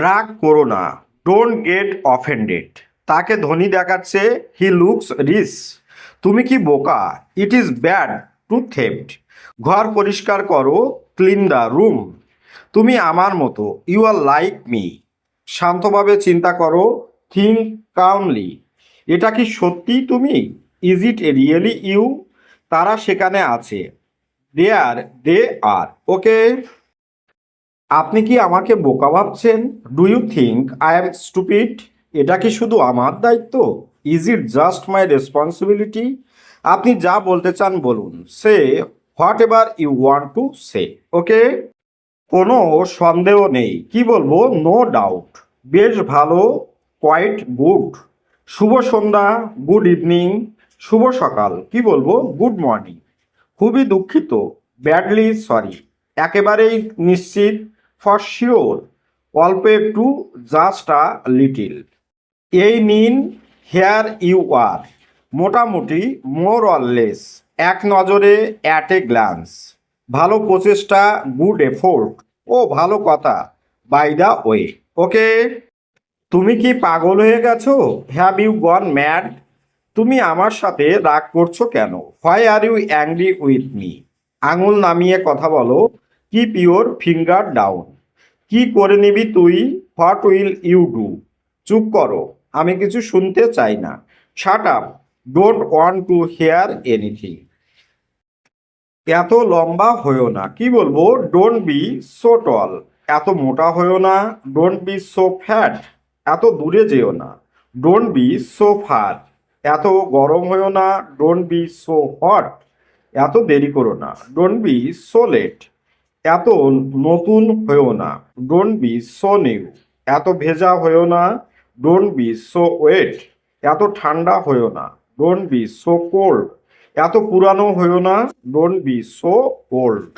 রাগ করো না, ডোন্ট গেট অফেন্ডেড। তাকে ধনী দেখাচ্ছে, হি লুকস রিচ। তুমি কি বোকা, it is bad to theft. ঘর পরিষ্কার করো, ক্লিন দ্য রুম। তুমি আমার মতো, ইউ আর লাইক মি। শান্তভাবে চিন্তা করো, থিঙ্ক কামলি। এটা কি সত্যিই তুমি? Is it really you? তারা সেখানে আছে, দেয়ার দে আর। ওকে, আপনি কি আমাকে বোকা ভাবছেন? Do you think I am stupid? এটা কি শুধু আমার দায়িত্ব? Is it just my responsibility? আপনি যা বলতে চান বলুন, say whatever you want to say. Okay, কোনো সন্দেহ নেই। কি বলবো? No doubt. বেশ ভালো, কোয়াইট গুড। শুভ সন্ধ্যা, গুড ইভিনিং। শুভ সকাল, কি বলবো? Good morning. খুবই দুঃখিত, ব্যাডলি সরি। একেবারেই নিশ্চিত, ফর শিওর। অল্প একটু, জাস্ট আ লিটিল। এই নিন, হেয়ার ইউ আর। মোটামুটি, মোর অর লেস। এক নজরে, অ্যাট এ গ্ল্যান্স। ভালো প্রচেষ্টা, গুড এফোর্ট। ও ভালো কথা, বাই দ্য ওয়ে। ওকে, তুমি কি পাগল হয়ে গেছো? Have you gone mad? তুমি আমার সাথে রাগ করছো কেন? Why are you angry with me? আঙুল নামিয়ে কথা বলো, কিপ ইউর ফিঙ্গার ডাউন। কি করে নিবি তুই? What will you do? চুপ করো, আমি কিছু শুনতে চাই না। Shut up, don't want to hear anything. এত লম্বা হয়েও না, কি বলবো? Don't be so tall. এত মোটা হয়েও না, ডোন্ট বি সো ফ্যাট। এত দূরে যেও না, ডোন্ট বি সো ফার। এত গরম হয়েও না, ডোন্ট বি সো হট। এত দেরি করো না, ডোন্ট বি সো লেট। এত নতুন হয়েও না, ডোন্ট বি সো নিউ। এত ভেজা হয়েও না, ডোন্ট বি সো ওয়েট। এত ঠান্ডা হয়েও না, ডোন্ট বি সো কোল্ড। এত পুরানো হয়েও না, ডোন্ট বি সো ওল্ড।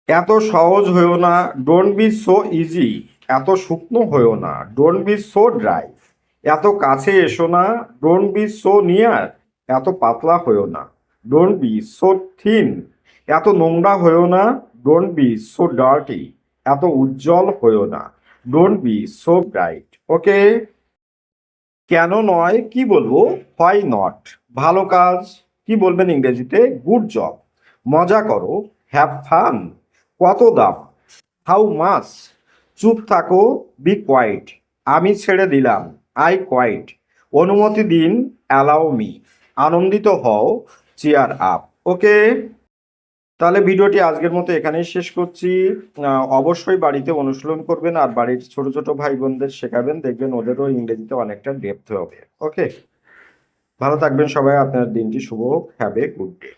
এত সহজ হয়েও না, ডোন্ট বি সো ইজি। এত শুকনো হয়েও না, ডোন্ট বি সো ড্রাই। এত কাছে এসো না, ডোন্ট বি সো নিয়ার। এত পাতলা হয়েও না, ডোন্ট বি সো থিন। এত নোংরা হয়েও না, ডোন্ট বি সো ডার্টি। এত উজ্জ্বল হয়েও না, ডোন্ট বি সো ব্রাইট। ওকে, কেন নয়, কি বলবো? Why not. ভালো কাজ, কি বলবেন ইংরেজিতে? Good job. মজা করো, হ্যাভ ফান। কত দাম? How much? চুপ থাকো, বি কোয়াইট। আমি ছেড়ে দিলাম, আই কোয়াইট। অনুমতি দিন, অ্যালাউ মি। আনন্দিত হও, চিয়ার আপ। ওকে, তাহলে ভিডিওটি আজকের মতো এখানেই শেষ করছি। অবশ্যই বাড়িতে অনুশীলন করবেন আর বাড়ির ছোট ছোট ভাই বোনদের শেখাবেন, দেখবেন ওদেরও ইংরেজিতে অনেকটা ডেপথ হবে। ওকে, ভালো থাকবেন সবাই, আপনার দিনটি শুভ হোক। Have a good day.